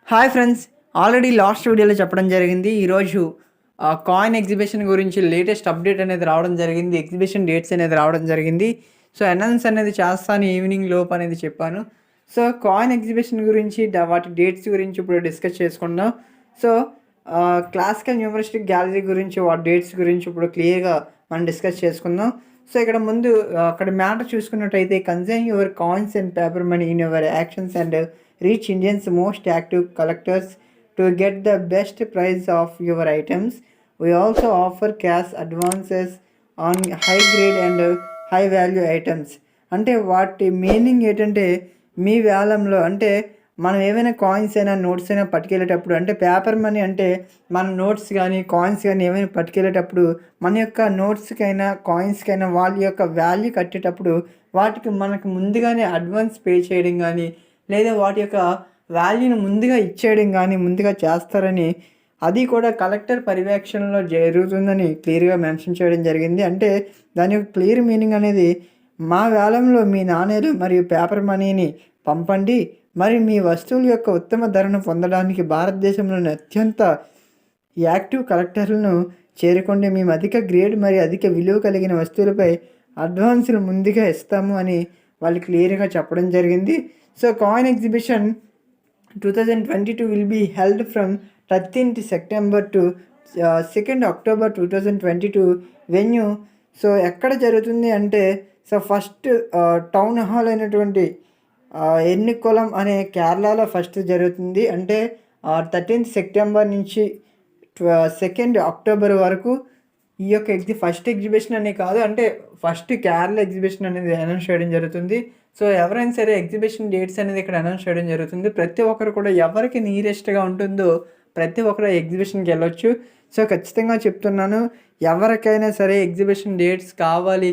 Hi friends, already last వీడియోలో చెప్పడం జరిగింది. ఈరోజు కాయిన్ ఎగ్జిబిషన్ గురించి లేటెస్ట్ అప్డేట్ అనేది రావడం జరిగింది. ఎగ్జిబిషన్ డేట్స్ అనేది రావడం జరిగింది. సో అనౌన్స్ అనేది చేస్తాను ఈవినింగ్ లోపు అనేది చెప్పాను. సో కాయిన్ ఎగ్జిబిషన్ గురించి వాటి డేట్స్ గురించి ఇప్పుడు డిస్కస్ చేసుకుందాం. సో క్లాసికల్ న్యూమరిస్టిక్ గ్యాలరీ గురించి వాటి డేట్స్ గురించి ఇప్పుడు క్లియర్గా మనం డిస్కస్ చేసుకుందాం. సో ఇక్కడ ముందు అక్కడ మ్యాటర్ చూసుకున్నట్టయితే concern your coins and paper money in your actions and reach Indians' most active collectors to get the best price of your items. We also offer cash advances on high grade and high value items. అంటే వాటి meaning ఏంటంటే మీ వేలంలో అంటే మనం ఏమైనా coins అయినా notes అయినా పట్టుకెళ్ళేటప్పుడు అంటే పేపర్ మనీ అంటే మన నోట్స్ కానీ కాయిన్స్ కానీ ఏమైనా పట్టుకెళ్ళేటప్పుడు మన యొక్క నోట్స్కైనా కాయిన్స్కైనా వాళ్ళ యొక్క వాల్యూ కట్టేటప్పుడు వాటికి మనకు ముందుగానే అడ్వాన్స్ పే చేయడం కానీ లేదా వాటి యొక్క వాల్యూని ముందుగా ఇచ్చేయడం కానీ ముందుగా చేస్తారని అది కూడా కలెక్టర్ పర్యవేక్షణలో జరుగుతుందని క్లియర్గా మెన్షన్ చేయడం జరిగింది. అంటే దాని యొక్క క్లియర్ మీనింగ్ అనేది మా వేలంలో మీ నాణేలు మరియు పేపర్ మనీని పంపండి, మరి మీ వస్తువుల యొక్క ఉత్తమ ధరను పొందడానికి భారతదేశంలోని అత్యంత యాక్టివ్ కలెక్టర్లను చేరుకోండి. మేము అధిక గ్రేడ్ మరియు అధిక విలువ కలిగిన వస్తువులపై అడ్వాన్సులు ముందుగా ఇస్తాము అని వాళ్ళు క్లియర్గా చెప్పడం జరిగింది. So coin exhibition 2022 will be held from 13th September to 2nd October 2022 venue. So ఎక్కడ జరుగుతుంది అంటే సో ఫస్ట్ టౌన్ హాల్ అయినటువంటి ఎన్నికొలం అనే కేరళలో ఫస్ట్ జరుగుతుంది. అంటే 13th సెప్టెంబర్ నుంచి 2nd అక్టోబర్ వరకు ఈ యొక్క ఫస్ట్ ఎగ్జిబిషన్ అనే కాదు, అంటే ఫస్ట్ కేరళ ఎగ్జిబిషన్ అనేది అనౌన్స్ చేయడం జరుగుతుంది. సో ఎవరైనా సరే ఎగ్జిబిషన్ డేట్స్ అనేది ఇక్కడ అనౌన్స్ చేయడం జరుగుతుంది. ప్రతి ఒక్కరు కూడా ఎవరికి నియరెస్ట్గా ఉంటుందో ప్రతి ఒక్కరు ఎగ్జిబిషన్కి వెళ్ళొచ్చు. సో ఖచ్చితంగా చెప్తున్నాను, ఎవరికైనా సరే ఎగ్జిబిషన్ డేట్స్ కావాలి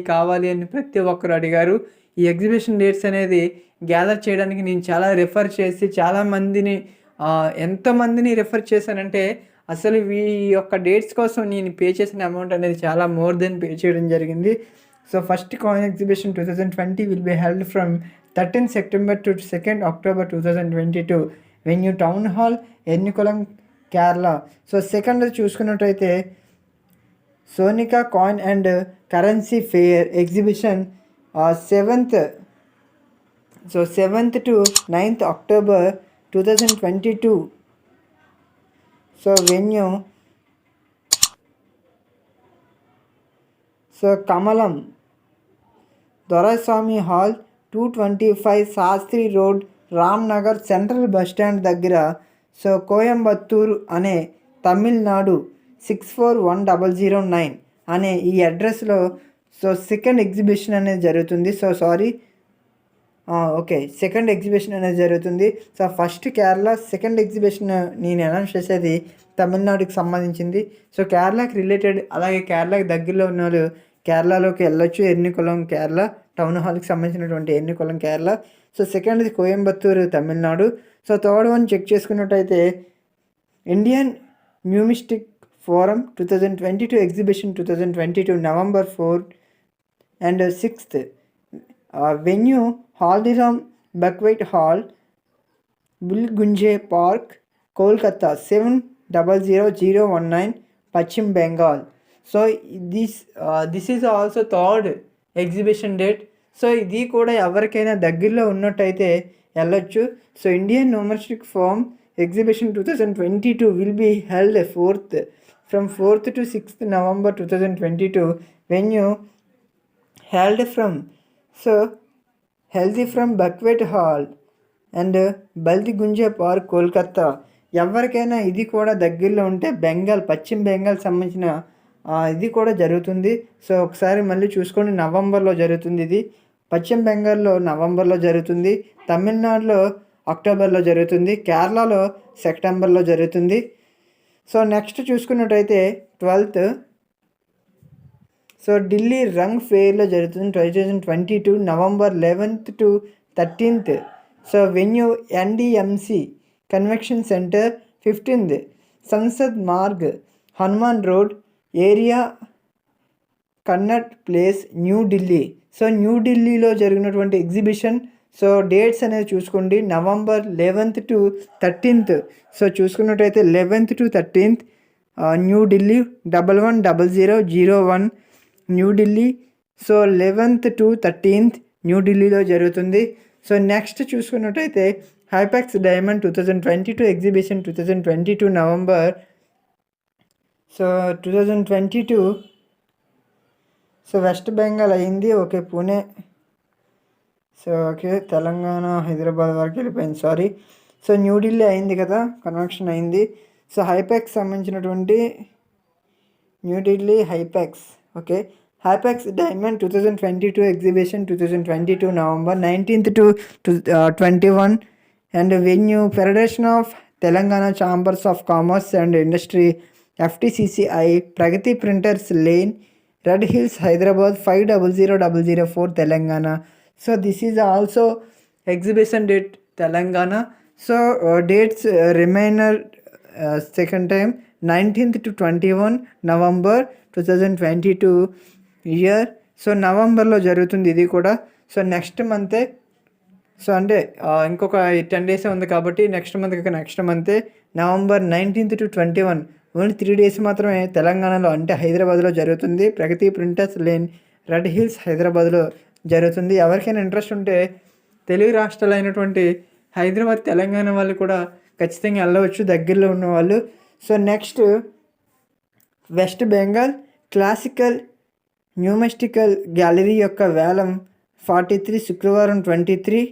అని ప్రతి ఒక్కరు అడిగారు. ఈ ఎగ్జిబిషన్ డేట్స్ అనేది గ్యాదర్ చేయడానికి నేను చాలా రిఫర్ చేసి చాలామందిని ఎంతమందిని రిఫర్ చేశానంటే అసలు ఈ యొక్క డేట్స్ కోసం నేను పే చేసిన అమౌంట్ అనేది చాలా మోర్ దెన్ పే చేయడం జరిగింది. So first coin exhibition 2020 will be held from 13th September to 2nd October 2022 venue town hall Ernakulam Kerala. So second చూసుకున్నట్టయితే సోనికా coin and currency fair exhibition 7th to 9th October 2022. So venue so Kamalam Doraiswamy hall 225 Sastri road Ramnagar central bus stand దగ్గర. So Coimbatore అనే తమిళనాడు 641009 అనే ఈ అడ్రస్లో so second exhibition అనేది జరుగుతుంది. Second exhibition అనేది జరుగుతుంది. So first Kerala, second exhibition నేను అనౌన్స్ చేసేది తమిళనాడుకి సంబంధించింది. సో కేరళకి రిలేటెడ్, అలాగే కేరళకి దగ్గరలో ఉన్న వాళ్ళు కేరళలోకి వెళ్ళొచ్చు. ఎర్నికులం కేరళ టౌన్ హాల్కి సంబంధించినటువంటి ఎర్నికులం కేరళ. సో సెకండ్ది Coimbatore Tamil Nadu. So third one check చేసుకున్నట్టయితే Indian numismatic forum 2022 exhibition 2022 November 4th and 6th venue Haldiram banquet hall Ballygunge park Kolkata 700019 Paschim Bengal. So this is also third exhibition date. సో ఇది కూడా ఎవరికైనా దగ్గరలో ఉన్నట్టయితే వెళ్ళొచ్చు. So Indian numismatic forum exhibition 2022 will be held from 4th to 6th November 2022 venue held from banquet hall and Ballygunge park Kolkata. ఎవరికైనా ఇది కూడా దగ్గరలో ఉంటే పశ్చిమ బెంగాల్ సంబంధించిన ఇది కూడా జరుగుతుంది. సో ఒకసారి మళ్ళీ చూసుకోండి, నవంబర్లో జరుగుతుంది. ఇది పశ్చిమ బెంగాల్లో నవంబర్లో జరుగుతుంది, తమిళనాడులో అక్టోబర్లో జరుగుతుంది, కేరళలో సెప్టెంబర్లో జరుగుతుంది. సో నెక్స్ట్ చూసుకున్నట్టయితే 12th సో ఢిల్లీ రంగ్ ఫెయిర్లో జరుగుతుంది 2022 November 11th to 13th. So venue NDMC convention centre 15th Sansad Marg Hanuman road area Connaught place New Delhi. So న్యూఢిల్లీలో జరిగినటువంటి ఎగ్జిబిషన్ సో డేట్స్ అనేది చూసుకోండి, November 11th to 13th. So చూసుకున్నట్టయితే 11th to 13th New Delhi 110001 New Delhi. So 11th to 13th న్యూఢిల్లీలో జరుగుతుంది. So next చూసుకున్నట్టయితే Hipex diamond 2022 exhibition 2022 November. So 2022 so west Bengal అయింది, okay Pune. So okay Telangana Hyderabad వరకు వెళ్ళిపోయింది, సారీ. సో న్యూఢిల్లీ అయింది కదా, కన్వెన్షన్ అయింది. సో హైపాక్స్ సంబంధించినటువంటి New Delhi Hipex, okay. Hipex diamond 2022 exhibition 2022 November 19th to 21 and venue federation of Telangana chambers of commerce and industry FTCCI Pragati printers lane red hills Hyderabad 500004 Telangana. So this is also exhibition date Telangana. So dates reminder second time 19th to 21 November 2022 year. So నవంబర్లో జరుగుతుంది ఇది కూడా. So next మంతే, so అంటే ఇంకొక 10 days ఉంది కాబట్టి next మంతే November 19th to 21, only 3 days మాత్రమే తెలంగాణలో అంటే హైదరాబాద్లో జరుగుతుంది. Pragati printers lane red hills హైదరాబాద్లో జరుగుతుంది. ఎవరికైనా ఇంట్రెస్ట్ ఉంటే తెలుగు రాష్ట్రాలు అయినటువంటి హైదరాబాద్ తెలంగాణ వాళ్ళు కూడా ఖచ్చితంగా వెళ్ళవచ్చు, దగ్గరలో ఉన్న వాళ్ళు. So next west Bengal classical numismatical gallery యొక్క వేలం 43 శుక్రవారం 23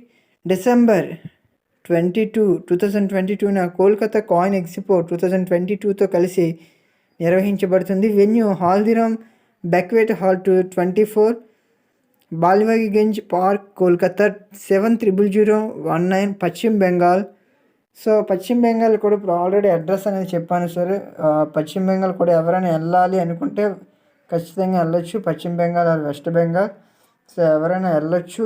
డిసెంబర్ 2022 కోల్కతా కాయిన్ ఎక్స్పో 2022తో కలిసి నిర్వహించబడుతుంది. Venue Haldiram banquet hall 24 Ballygunge park Kolkata 700019 Paschim Bengal. So పశ్చిమ బెంగాల్ కూడా ఇప్పుడు ఆల్రెడీ అడ్రస్ అనేది చెప్పాను సార్. పశ్చిమ బెంగాల్ కూడా ఎవరైనా వెళ్ళాలి అనుకుంటే ఖచ్చితంగా వెళ్ళొచ్చు, Paschim Bengal or west Bengal. So ఎవరైనా వెళ్ళొచ్చు.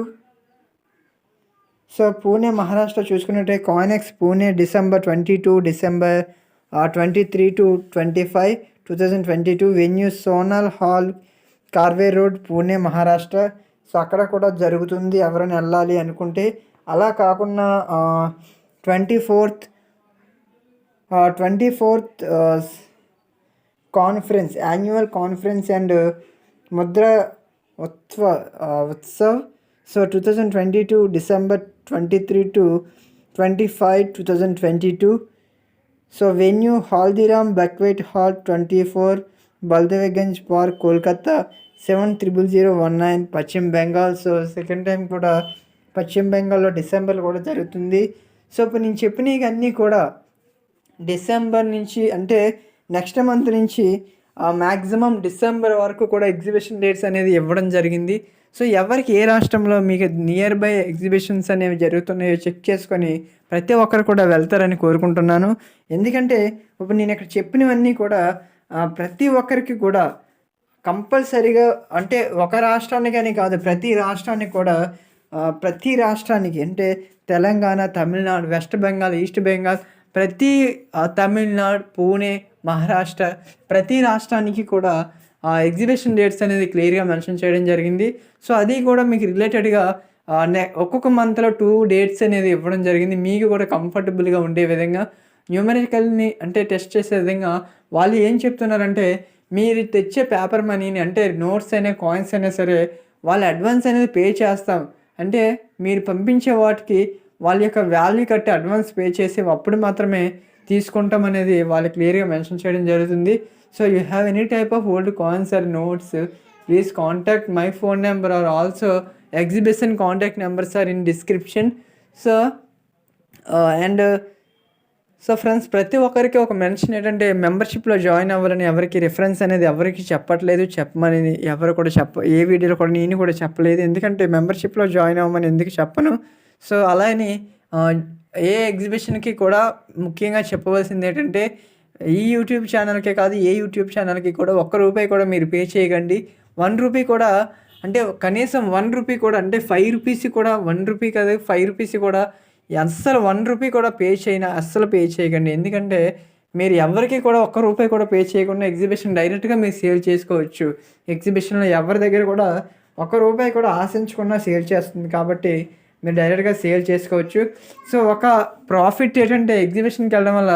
సో పూణే మహారాష్ట్ర చూసుకున్నట్టే Coinex Pune December 22 December 23 to 25 2022 venue Sonal hall Karve road Pune Maharashtra. So అక్కడ కూడా జరుగుతుంది ఎవరైనా వెళ్ళాలి అనుకుంటే. అలా కాకుండా 24th conference annual conference and Mudra Utsav. So 2022 December 23 to 25 2022. So venue Haldiram banquet hall 24 Ballygunge park Kolkata 700019 Paschim Bengal. So second time కూడా పశ్చిమ బెంగాల్లో డిసెంబర్లో కూడా జరుగుతుంది. సో ఇప్పుడు నేను చెప్పినవి అన్నీ కూడా డిసెంబర్ నుంచి అంటే నెక్స్ట్ మంత్ నుంచి మ్యాక్సిమం డిసెంబర్ వరకు కూడా ఎగ్జిబిషన్ డేట్స్ అనేది ఇవ్వడం జరిగింది. సో ఎవరికి ఏ రాష్ట్రంలో మీకు నియర్ బై ఎగ్జిబిషన్స్ అనేవి జరుగుతున్నాయో చెక్ చేసుకొని ప్రతి ఒక్కరు కూడా వెళ్తారని కోరుకుంటున్నాను. ఎందుకంటే ఇప్పుడు నేను ఇక్కడ చెప్పినవన్నీ కూడా ప్రతి ఒక్కరికి కూడా కంపల్సరీగా అంటే ఒక రాష్ట్రానికని కాదు, ప్రతి రాష్ట్రానికి అంటే తెలంగాణ, తమిళనాడు, వెస్ట్ బెంగాల్, ఈస్ట్ బెంగాల్, ప్రతి తమిళనాడు, పూణే, మహారాష్ట్ర ప్రతి రాష్ట్రానికి కూడా ఎగ్జిబిషన్ డేట్స్ అనేది క్లియర్గా మెన్షన్ చేయడం జరిగింది. సో అది కూడా మీకు రిలేటెడ్గా ఒక్కొక్క మంత్లో 2 dates అనేది ఇవ్వడం జరిగింది. మీకు కూడా కంఫర్టబుల్గా ఉండే విధంగా న్యూమరికల్ని అంటే టెస్ట్ చేసే విధంగా వాళ్ళు ఏం చెప్తున్నారంటే మీరు తెచ్చే పేపర్ మనీని అంటే నోట్స్ అయినా కాయిన్స్ అయినా సరే వాళ్ళు అడ్వాన్స్ అనేది పే చేస్తాం అంటే మీరు పంపించే వాటికి వాళ్ళ యొక్క వాల్యూ కట్టి అడ్వాన్స్ పే చేసి అప్పుడు మాత్రమే తీసుకుంటాం అనేది వాళ్ళు క్లియర్గా మెన్షన్ చేయడం జరుగుతుంది. So you have any type of old coins or notes please contact my phone number or also exhibition contact numbers or in description. So so friends ప్రతి ఒక్కరికి ఒక మెన్షన్ ఏంటంటే మెంబర్షిప్లో జాయిన్ అవ్వాలని ఎవరికి రిఫరెన్స్ అనేది ఎవరికి చెప్పట్లేదు, చెప్పమని ఎవరు కూడా ఏ వీడియోలో కూడా నేను కూడా చెప్పలేదు. ఎందుకంటే మెంబర్షిప్లో జాయిన్ అవ్వమని ఎందుకు చెప్పను. సో అలానే ఏ ఎగ్జిబిషన్కి కూడా ముఖ్యంగా చెప్పవలసింది ఏంటంటే ఈ యూట్యూబ్ ఛానల్కే కాదు ఏ యూట్యూబ్ ఛానల్కి కూడా ₹1 కూడా మీరు పే చేయకండి. ₹1 కూడా అంటే కనీసం ₹1 కూడా అంటే ₹5 కూడా ₹1 కాదు ₹5 కూడా అస్సలు ₹1 కూడా అస్సలు పే చేయకండి. ఎందుకంటే మీరు ఎవరికి కూడా ₹1 కూడా పే చేయకుండా ఎగ్జిబిషన్ డైరెక్ట్గా మీరు సేల్ చేసుకోవచ్చు. ఎగ్జిబిషన్లో ఎవరి దగ్గర కూడా ₹1 కూడా ఆశించకుండా సేల్ చేస్తుంది కాబట్టి మీరు డైరెక్ట్గా సేల్ చేసుకోవచ్చు. సో ఒక ప్రాఫిట్ ఏంటంటే ఎగ్జిబిషన్కి వెళ్ళడం వల్ల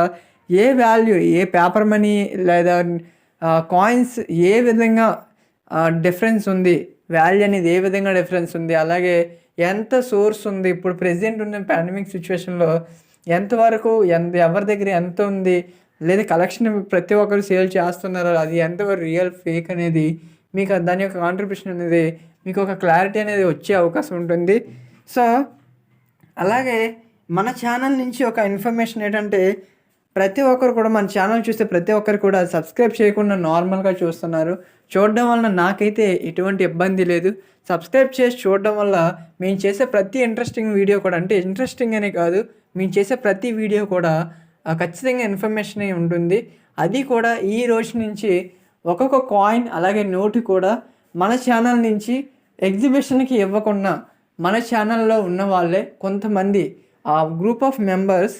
ఏ వాల్యూ, ఏ పేపర్ మనీ లేదా కాయిన్స్ ఏ విధంగా డిఫరెన్స్ ఉంది, వాల్యూ అనేది ఏ విధంగా డిఫరెన్స్ ఉంది, అలాగే ఎంత సోర్స్ ఉంది, ఇప్పుడు ప్రెజెంట్ ఉన్న పాండమిక్ సిచ్యువేషన్లో ఎంతవరకు ఎవరి దగ్గర ఎంత ఉంది, లేదా కలెక్షన్ ప్రతి ఒక్కరు సేల్ చేస్తున్నారు, అది ఎంతవరకు రియల్ ఫేక్ అనేది మీకు దాని యొక్క కాంట్రిబ్యూషన్ అనేది మీకు ఒక క్లారిటీ అనేది వచ్చే అవకాశం ఉంటుంది. సో అలాగే మన ఛానల్ నుంచి ఒక ఇన్ఫర్మేషన్ ఏంటంటే, ప్రతి ఒక్కరు కూడా మన ఛానల్ చూస్తే ప్రతి ఒక్కరు కూడా సబ్స్క్రైబ్ చేయకుండా నార్మల్గా చూస్తున్నారు. చూడడం వలన నాకైతే ఎటువంటి ఇబ్బంది లేదు. సబ్స్క్రైబ్ చేసి చూడడం వల్ల మేము చేసే ప్రతి ఇంట్రెస్టింగ్ వీడియో కూడా, అంటే ఇంట్రెస్టింగ్ అనే కాదు, మేము చేసే ప్రతి వీడియో కూడా ఖచ్చితంగా ఇన్ఫర్మేషన్ ఉంటుంది. అది కూడా ఈ రోజు నుంచి ఒక్కొక్క కాయిన్ అలాగే నోటు కూడా మన ఛానల్ నుంచి ఎగ్జిబిషన్కి ఇవ్వకుండా మన ఛానల్లో ఉన్న వాళ్ళే కొంతమంది ఆ గ్రూప్ ఆఫ్ మెంబర్స్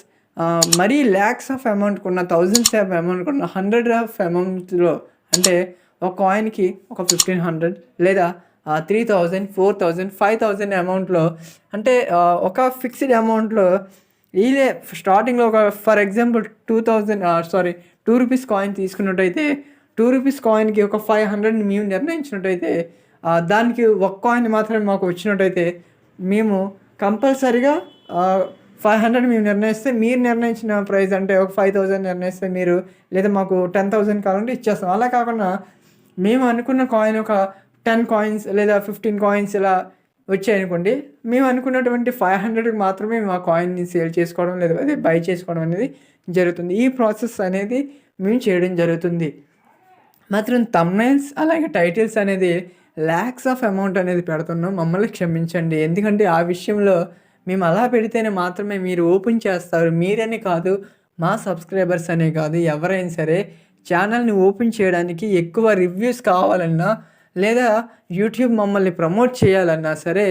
మరీ ల్యాక్స్ ఆఫ్ అమౌంట్ కొన్న, థౌజండ్స్ ఆఫ్ అమౌంట్ కొన్న, 100 ఆఫ్ అమౌంట్లో, అంటే ఒక కాయిన్కి ఒక 1500 లేదా 3000, 4000, 5000 అమౌంట్లో, అంటే ఒక ఫిక్స్డ్ అమౌంట్లో ఇదే స్టార్టింగ్లో ఒక ఫర్ ఎగ్జాంపుల్ 2 రూపీస్ కాయిన్ తీసుకున్నట్టయితే 2 రూపీస్ కాయిన్కి ఒక 500 మేము నిర్ణయించినట్టయితే, దానికి ఒక కాయిన్ మాత్రమే మాకు వచ్చినట్టయితే మేము కంపల్సరీగా 500 మేము నిర్ణయిస్తే, మీరు నిర్ణయించిన ప్రైస్ అంటే ఒక 5000 నిర్ణయిస్తే మీరు, లేదా మాకు 10,000 కావాలంటే ఇచ్చేస్తాం. అలా కాకుండా మేము అనుకున్న కాయిన్ ఒక 10 కాయిన్స్ లేదా 15 కాయిన్స్ ఇలా వచ్చాయనుకోండి, మేము అనుకున్నటువంటి 500కి మాత్రమే మేము ఆ కాయిన్ని సేల్ చేసుకోవడం లేదా అదే బై చేసుకోవడం అనేది జరుగుతుంది. ఈ ప్రాసెస్ అనేది మేము చేయడం జరుగుతుంది. మాత్రం థంబ్నెయిల్స్ అలాగే టైటిల్స్ అనేది ల్యాక్స్ ఆఫ్ అమౌంట్ అనేది పెడుతున్నాం, మమ్మల్ని క్షమించండి. ఎందుకంటే ఆ విషయంలో మేము అలా పెడితేనే మాత్రమే మీరు ఓపెన్ చేస్తారు. మీరనే కాదు, మా సబ్స్క్రైబర్స్ అనే కాదు, ఎవరైనా సరే ఛానల్ని ఓపెన్ చేయడానికి ఎక్కువ రివ్యూస్ కావాలన్నా లేదా యూట్యూబ్ మమ్మల్ని ప్రమోట్ చేయాలన్నా సరే,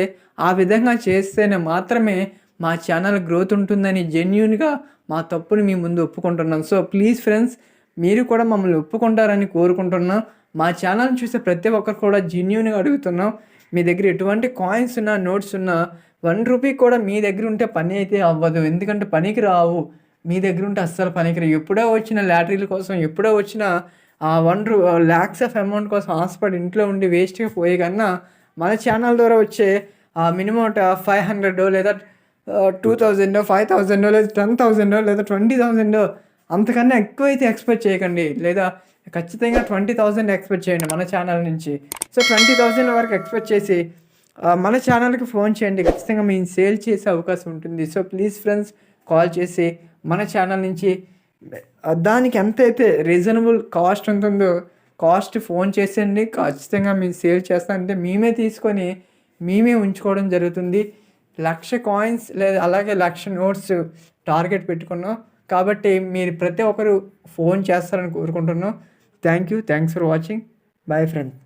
ఆ విధంగా చేస్తేనే మాత్రమే మా ఛానల్ గ్రోత్ ఉంటుందని జెన్యూన్గా మా తప్పుని మీ ముందు ఒప్పుకుంటున్నాం. సో ప్లీజ్ ఫ్రెండ్స్, మీరు కూడా మమ్మల్ని ఒప్పుకుంటారని కోరుకుంటున్నాం. మా ఛానల్ చూసే ప్రతి ఒక్కరు కూడా జెన్యూన్గా అడుగుతున్నాం. మీ దగ్గర ఎటువంటి కాయిన్స్ ఉన్నా, నోట్స్ ఉన్నా, 1 రూపీ కూడా మీ దగ్గర ఉంటే పని అయితే అవ్వదు. ఎందుకంటే పనికి రావు, మీ దగ్గర ఉంటే అస్సలు పనికి రావు. ఎప్పుడో వచ్చిన లాటరీల కోసం, ఎప్పుడో వచ్చిన ల్యాక్స్ ఆఫ్ అమౌంట్ కోసం ఆశపడి ఇంట్లో ఉండి వేస్ట్గా పోయే కన్నా మన ఛానల్ ద్వారా వచ్చే మినిమం 500 లేదా 2000, 5000 లేదా 10,000 లేదా 20,000 అంతకన్నా ఎక్కువైతే ఎక్స్పెక్ట్ చేయకండి. లేదా ఖచ్చితంగా 20,000 ఎక్స్పెక్ట్ చేయండి మన ఛానల్ నుంచి. సో 20,000 వరకు ఎక్స్పెక్ట్ చేసి మన ఛానల్కి ఫోన్ చేయండి, ఖచ్చితంగా మేము సేల్ చేసే అవకాశం ఉంటుంది. సో ప్లీజ్ ఫ్రెండ్స్, కాల్ చేసి మన ఛానల్ నుంచి దానికి ఎంతైతే రీజనబుల్ కాస్ట్ ఉంటుందో కాస్ట్ ఫోన్ చేసేయండి, ఖచ్చితంగా మేము సేల్ చేస్తామంటే మేమే తీసుకొని మేమే ఉంచుకోవడం జరుగుతుంది. 1,00,000 కాయిన్స్ లేదా అలాగే 1,00,000 నోట్స్ టార్గెట్ పెట్టుకున్నాం కాబట్టి మీరు ప్రతి ఒక్కరు ఫోన్ చేస్తారని కోరుకుంటున్నాం. Thanks for watching. Bye friends.